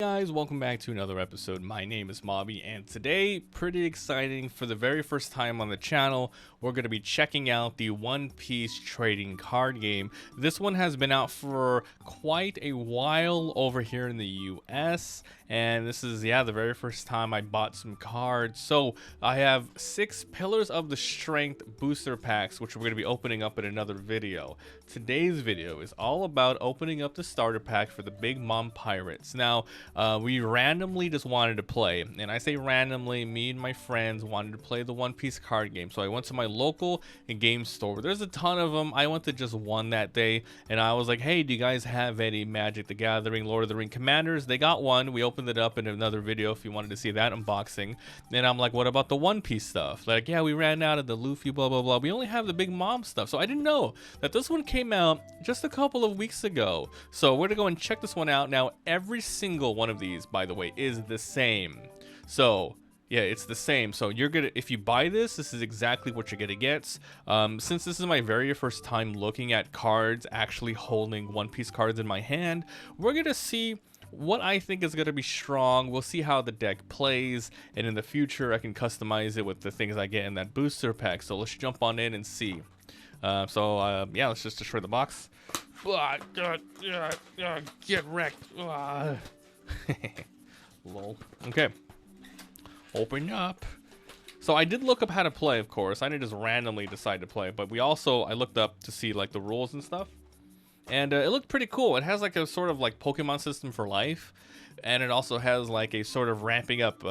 Guys, welcome back to another episode. My name is Mobby, and today, pretty exciting, for the very first time on the channel, we're going to be checking out the One Piece trading card game. This one has been out for quite a while over here in the US, and this is, the very first time I bought some cards. So I have 6 Pillars of the Strength booster packs, which we're going to be opening up in another video. Today's video is all about opening up the starter pack for the Big Mom Pirates. Now, we randomly just wanted to play, and I say randomly, me and my friends wanted to play the One Piece card game. So I went to my local game store. There's a ton of them. I went to just one that day, and I was like, hey, do you guys have any Magic the Gathering, Lord of the Ring Commanders? They got one. We opened it up in another video if you wanted to see that unboxing. And I'm like, what about the One Piece stuff? Like, yeah, we ran out of the Luffy, blah, blah, blah. We only have the Big Mom stuff. So I didn't know that this one came out just a couple of weeks ago. So we're gonna go and check this one out. Now, every single one of these, by the way, is the same. So yeah, it's the same. So you're gonna, if you buy this is exactly what you're gonna get. Since this is my very first time looking at cards, actually holding One Piece cards in my hand, we're gonna see what I think is gonna be strong. We'll see how the deck plays, and in the future I can customize it with the things I get in that booster pack. So let's jump on in and see. Yeah, let's just destroy the box. Get wrecked. Lol. Okay. Open up. So I did look up how to play, of course. I didn't just randomly decide to play, but I looked up to see like the rules and stuff. And it looked pretty cool. It has like a sort of like Pokemon system for life, and it also has like a sort of ramping up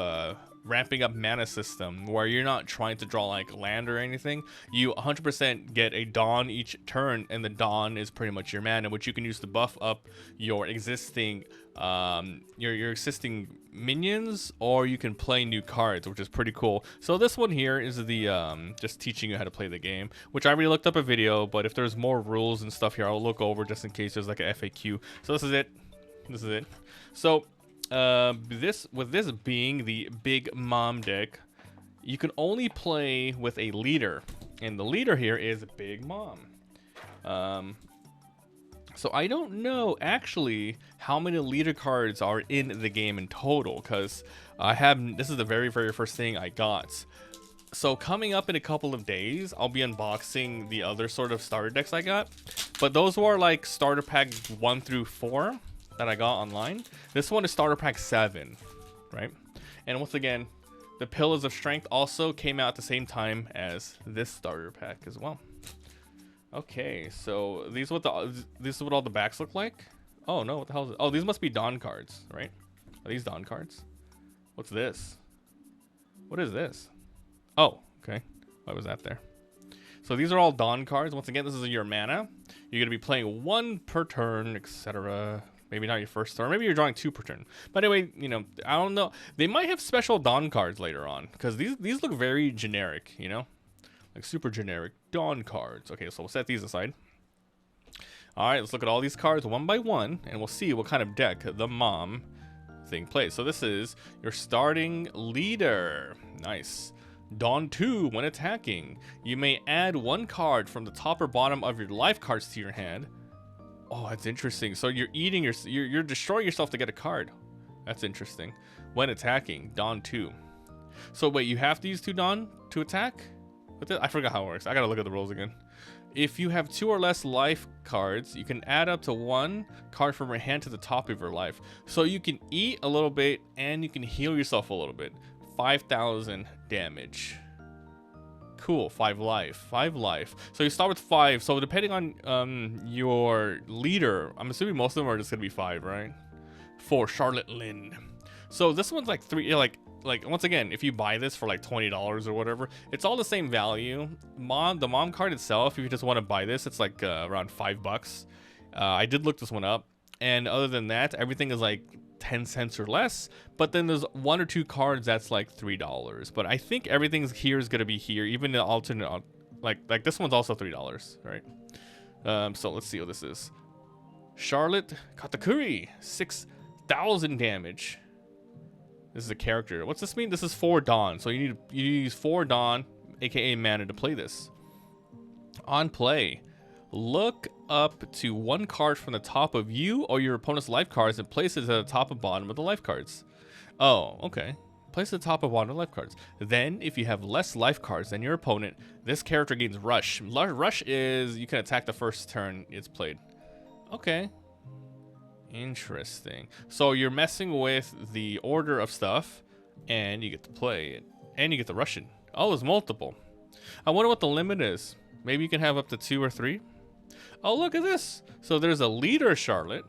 mana system where you're not trying to draw like land or anything. You 100% get a Dawn each turn, and the Dawn is pretty much your mana, which you can use to buff up your existing your existing minions, or you can play new cards, which is pretty cool. So this one here is the just teaching you how to play the game, which I already looked up a video, but if there's more rules and stuff here, I'll look over just in case there's like a FAQ. So this is it. So with this being the Big Mom deck, you can only play with a leader, and the leader here is Big Mom. So I don't know actually how many leader cards are in the game in total, because this is the very first thing I got. So coming up in a couple of days, I'll be unboxing the other sort of starter decks I got, but those were like starter pack 1 through 4 that I got online. This one is starter pack 7, right? And once again, the Pillars of Strength also came out at the same time as this starter pack as well. Okay, so this is what all the backs look like. Oh no, what the hell is it? Oh, these must be Dawn cards, right? Are these Dawn cards? What's this? What is this? Oh, okay. Why was that there? So these are all Dawn cards. Once again, this is your mana. You're gonna be playing 1 per turn, etc. Maybe not your first turn. Maybe you're drawing 2 per turn. But anyway, you know, I don't know. They might have special Dawn cards later on, because these look very generic, you know? Like super generic Dawn cards. Okay, so we'll set these aside. Alright, let's look at all these cards one by one, and we'll see what kind of deck the Mom thing plays. So this is your starting leader. Nice. Dawn 2, when attacking, you may add 1 card from the top or bottom of your life cards to your hand. Oh, that's interesting. So you're destroying yourself to get a card. That's interesting. When attacking, Dawn 2. So wait, you have to use 2 Dawn to attack? I forgot how it works. I gotta look at the rules again. If you have 2 or less life cards, you can add up to 1 card from your hand to the top of your life. So you can eat a little bit and you can heal yourself a little bit. 5,000 damage. Cool. 5 life. So you start with 5. So depending on your leader, I'm assuming most of them are just gonna be 5, right? For Charlotte Lynn. So this one's like 3. Like once again, if you buy this for like $20 or whatever, it's all the same value. The Mom card itself, if you just want to buy this, it's like around $5. I did look this one up, and other than that, everything is like 10 cents or less. But then there's 1 or 2 cards that's like $3. But I think everything here is gonna be here, even the alternate, like this one's also $3, right? So let's see what this is. Charlotte Katakuri, 6,000 damage. This is a character. What's this mean? This is 4 Dawn. So you use 4 Dawn, aka mana, to play this. On play, Look up to one card from the top of you or your opponent's life cards and place it at the top and bottom of the life cards. Oh, okay. Place the top and bottom of life cards. Then, if you have less life cards than your opponent, this character gains rush. Rush is you can attack the first turn it's played. Okay. Interesting. So you're messing with the order of stuff, and you get to play it. And you get the Russian. Oh, there's multiple. I wonder what the limit is. Maybe you can have up to 2 or 3. Oh, look at this. So there's a leader Charlotte.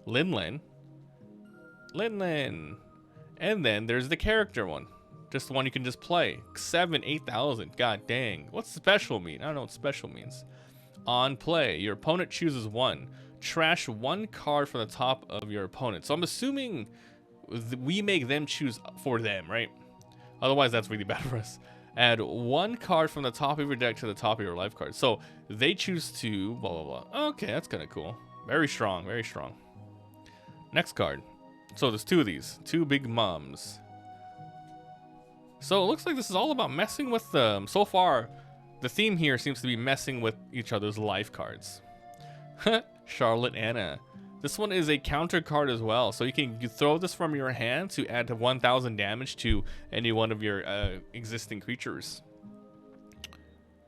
Linlin. And then there's the character one. Just the one you can just play. 7, 8,000. God dang. What's special mean? I don't know what special means. On play, your opponent chooses one. Trash one card from the top of your opponent. So I'm assuming we make them choose for them, right? Otherwise, that's really bad for us. Add one card from the top of your deck to the top of your life card. So they choose to blah, blah, blah. Okay, that's kind of cool. Very strong, very strong. Next card. So there's 2 of these. 2 big mums. So it looks like this is all about messing with them. So far, the theme here seems to be messing with each other's life cards. Charlotte Anna. This one is a counter card as well. So you can throw this from your hand to add 1,000 damage to any one of your existing creatures.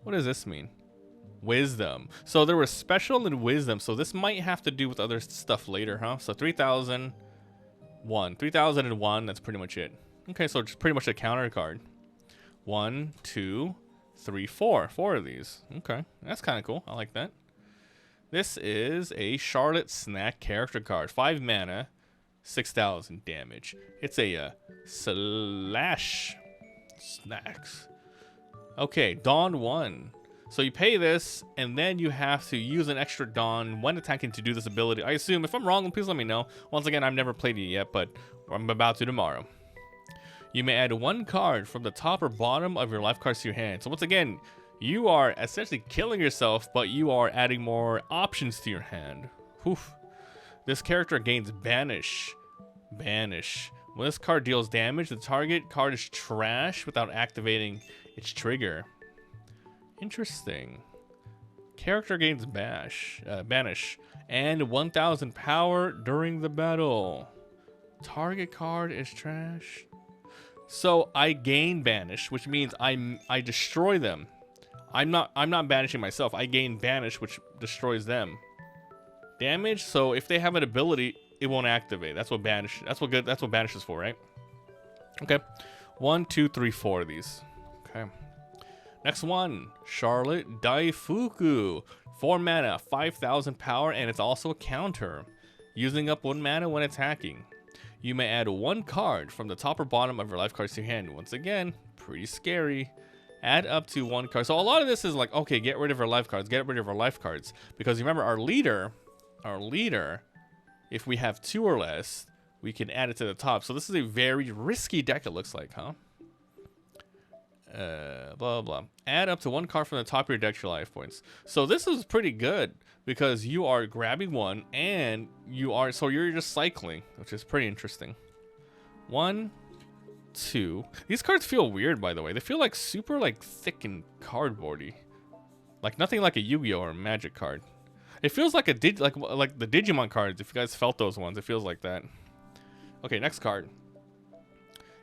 What does this mean? Wisdom. So there was special and wisdom. So this might have to do with other stuff later, huh? So 3,001. 3,001, that's pretty much it. Okay, so it's pretty much a counter card. 1, 2, 3, 4. 4 of these. Okay, that's kind of cool. I like that. This is a Charlotte Snack character card. 5 mana, 6,000 damage. It's a slash snacks. Okay, Dawn 1. So you pay this, and then you have to use an extra Dawn when attacking to do this ability. I assume, if I'm wrong, please let me know. Once again, I've never played it yet, but I'm about to tomorrow. You may add one card from the top or bottom of your life cards to your hand. So once again, you are essentially killing yourself, but you are adding more options to your hand. Oof. This character gains Banish. Banish. When this card deals damage, the target card is trash without activating its trigger. Interesting. Character gains Banish. And 1,000 power during the battle. Target card is trash. So I gain Banish, which means I destroy them. I'm not banishing myself. I gain Banish, which destroys them. Damage. So if they have an ability, it won't activate. That's what Banish. That's what Banish is for, right? Okay. 1, 2, 3, 4 of these. Okay. Next one, Charlotte Daifuku. 4 mana, 5,000 power, and it's also a counter. Using up 1 mana when attacking. You may add 1 card from the top or bottom of your life cards to your hand. Once again, pretty scary. Add up to 1 card. So a lot of this is like, okay, get rid of our life cards, get rid of our life cards. Because remember, our leader, if we have 2 or less, we can add it to the top. So this is a very risky deck, it looks like, huh? Blah, blah. Add up to 1 card from the top of your deck to your life points. So this is pretty good because you are grabbing 1 and you're just cycling, which is pretty interesting. 1, 2. These cards feel weird, by the way. They feel like super thick and cardboardy. Like nothing like a Yu-Gi-Oh or a Magic card. It feels like like the Digimon cards. If you guys felt those ones, it feels like that. Okay, next card.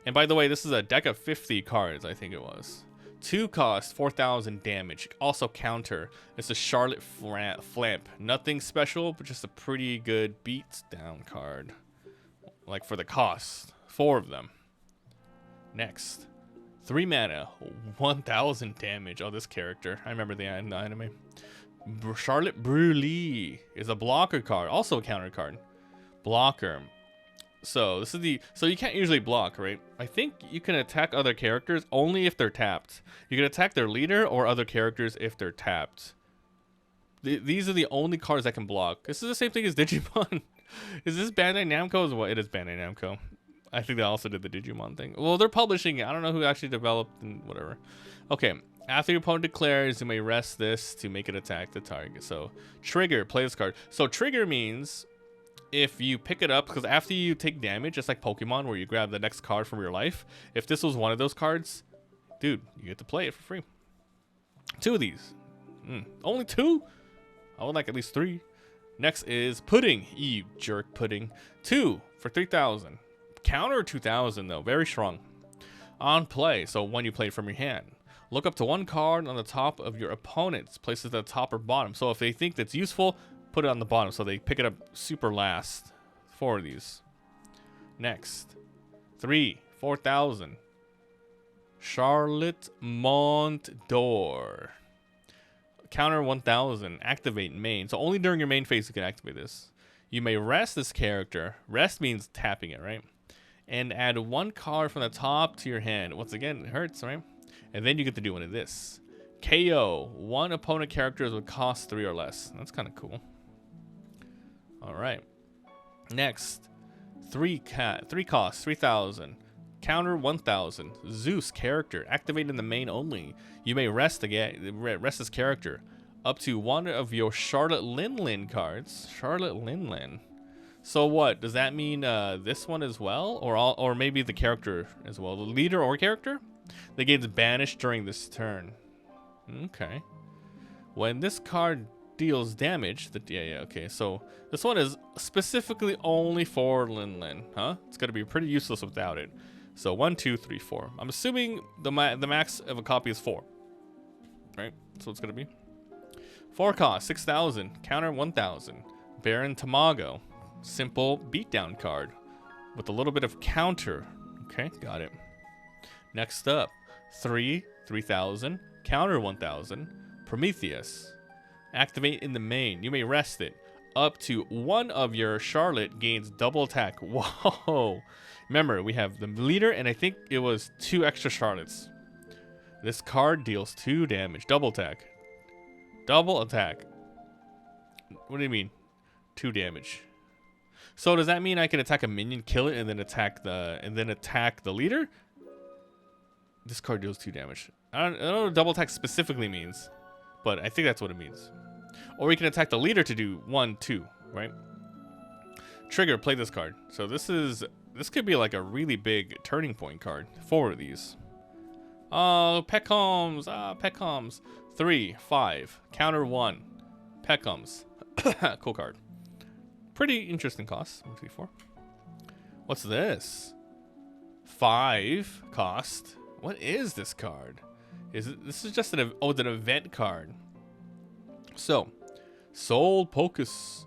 And by the way, this is a deck of 50 cards, I think it was. 2 cost, 4,000 damage. Also counter. It's a Charlotte Flamp. Nothing special, but just a pretty good beats down card. Like for the cost. 4 of them. Next. 3 mana, 1,000 damage. Oh, this character. I remember the anime. Charlotte Brûlée is a blocker card. Also a counter card. Blocker. So this is so you can't usually block, right? I think you can attack other characters only if they're tapped. You can attack their leader or other characters if they're tapped. These are the only cards that can block. This is the same thing as Digimon. Is this Bandai Namco as well? It is Bandai Namco. I think they also did the Digimon thing. Well, they're publishing it. I don't know who actually developed and whatever. Okay. After your opponent declares, you may rest this to make it attack the target. So trigger, play this card. So trigger means if you pick it up, because after you take damage, just like Pokemon where you grab the next card from your life, if this was one of those cards, dude, you get to play it for free. 2 of these. Only 2? I would like at least 3. Next is Pudding. You jerk, Pudding. 2 for 3,000. Counter 2,000 though, very strong. On play, so when you play it from your hand. Look up to 1 card on the top of your opponent's. Place it at the top or bottom. So if they think that's useful, put it on the bottom. So they pick it up super last. 4 of these. Next. 3, 4,000. Charlotte Montdor. Counter 1,000. Activate main. So only during your main phase you can activate this. You may rest this character. Rest means tapping it, right? And add 1 card from the top to your hand. Once again, it hurts, right? And then you get to do one of this. KO. 1 opponent characters would cost 3 or less. That's kind of cool. Alright. Next. 3 costs, 3,000. Counter 1,000. Zeus character. Activate in the main only. You may rest this character. Up to 1 of your Charlotte Linlin cards. Charlotte Linlin. So what? Does that mean this one as well? Or maybe the character as well? The leader or character? That gets banished during this turn. Okay. When this card deals damage, okay, so this one is specifically only for Linlin, huh? It's gonna be pretty useless without it. So 1, 2, 3, 4. I'm assuming the max of a copy is 4. Right? So it's gonna be 4 cost, 6,000. Counter 1,000. Baron Tamago. Simple beatdown card with a little bit of counter. Okay, got it. Next up, 3,000. Counter 1,000. Prometheus. Activate in the main. You may rest it. Up to 1 of your Charlotte gains double attack. Whoa. Remember, we have the leader, and I think it was 2 extra Charlottes. This card deals 2 damage. Double attack. Double attack. What do you mean? 2 damage. So does that mean I can attack a minion, kill it, and then attack the leader? This card deals 2 damage. I don't know what double attack specifically means, but I think that's what it means. Or we can attack the leader to do 1, 2, right? Trigger, play this card. So this could be like a really big turning point card. 4 of these. Oh, Peckham's. Peckham's. 3, 5. Counter 1. Peckham's. Cool card. Pretty interesting cost. 1, 2, 4. What's this? 5 cost. What is this card? This is just an event card. So, Soul Pocus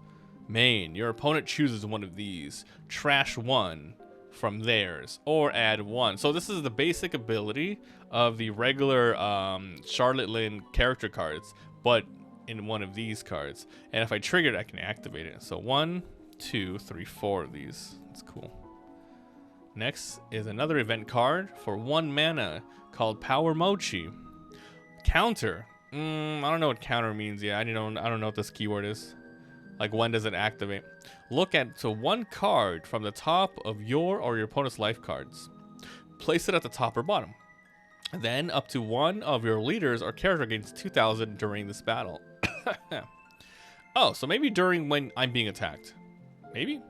main. Your opponent chooses one of these. Trash 1 from theirs, or add 1. So this is the basic ability of the regular Charlotte Lynn character cards, but in one of these cards. And if I trigger it, I can activate it. So 1, 2, 3, 4 of these. That's cool. Next is another event card for 1 mana called Power Mochi. Counter. I don't know what counter means. Yeah, I don't know what this keyword is. Like, when does it activate? Look at 1 card from the top of your or your opponent's life cards. Place it at the top or bottom. Then up to 1 of your leaders or character gains 2,000 during this battle. Oh, so maybe during when I'm being attacked. Maybe.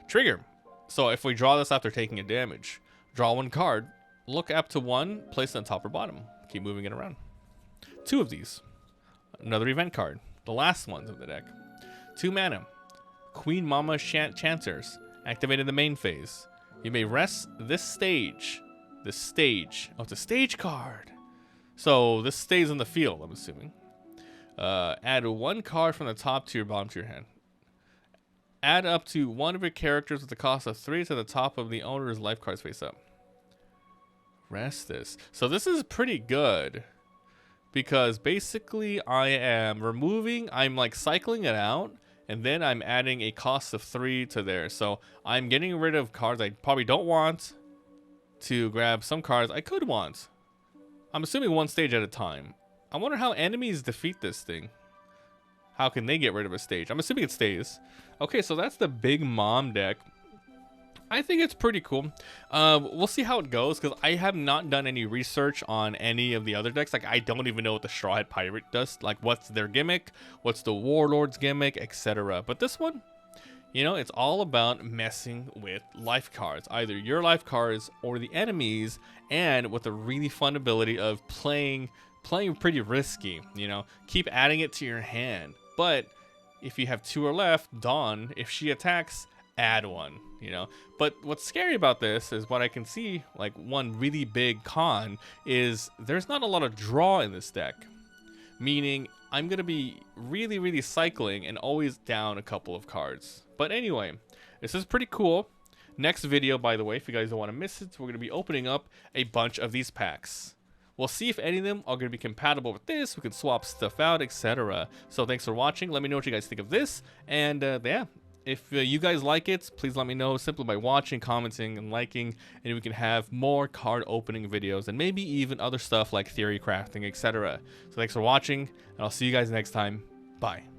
Trigger. So if we draw this after taking a damage, draw 1 card, look up to 1, place it on top or bottom. Keep moving it around. 2 of these. Another event card. The last ones of the deck. 2 mana. Queen Mama Chancers. Activated the main phase. You may rest this stage. This stage. Oh, it's a stage card. So this stays in the field, I'm assuming. Add 1 card from the top to your bottom to your hand. Add up to 1 of your characters with the cost of 3 to the top of the owner's life cards face up. Rest this. So this is pretty good. Because basically I'm like cycling it out, and then I'm adding a cost of 3 to there. So I'm getting rid of cards I probably don't want to grab some cards I could want. I'm assuming 1 stage at a time. I wonder how enemies defeat this thing. How can they get rid of a stage? I'm assuming it stays. Okay, so that's the Big Mom deck. I think it's pretty cool. We'll see how it goes, because I have not done any research on any of the other decks. Like, I don't even know what the Straw Hat Pirate does. Like, what's their gimmick? What's the Warlord's gimmick? Etc. But this one, you know, it's all about messing with life cards. Either your life cards or the enemies, and with a really fun ability of playing playing pretty risky, you know, keep adding it to your hand. But if you have 2 are left, Dawn, if she attacks, add 1, you know. But what's scary about this is what I can see, like one really big con is there's not a lot of draw in this deck, meaning I'm gonna be really cycling and always down a couple of cards. But anyway, this is pretty cool. Next video, by the way, if you guys don't want to miss it, we're gonna be opening up a bunch of these packs. We'll see if any of them are going to be compatible with this. We can swap stuff out, etc. So thanks for watching. Let me know what you guys think of this. And yeah, if you guys like it, please let me know simply by watching, commenting, and liking. And we can have more card opening videos and maybe even other stuff like theory crafting, etc. So thanks for watching, and I'll see you guys next time. Bye.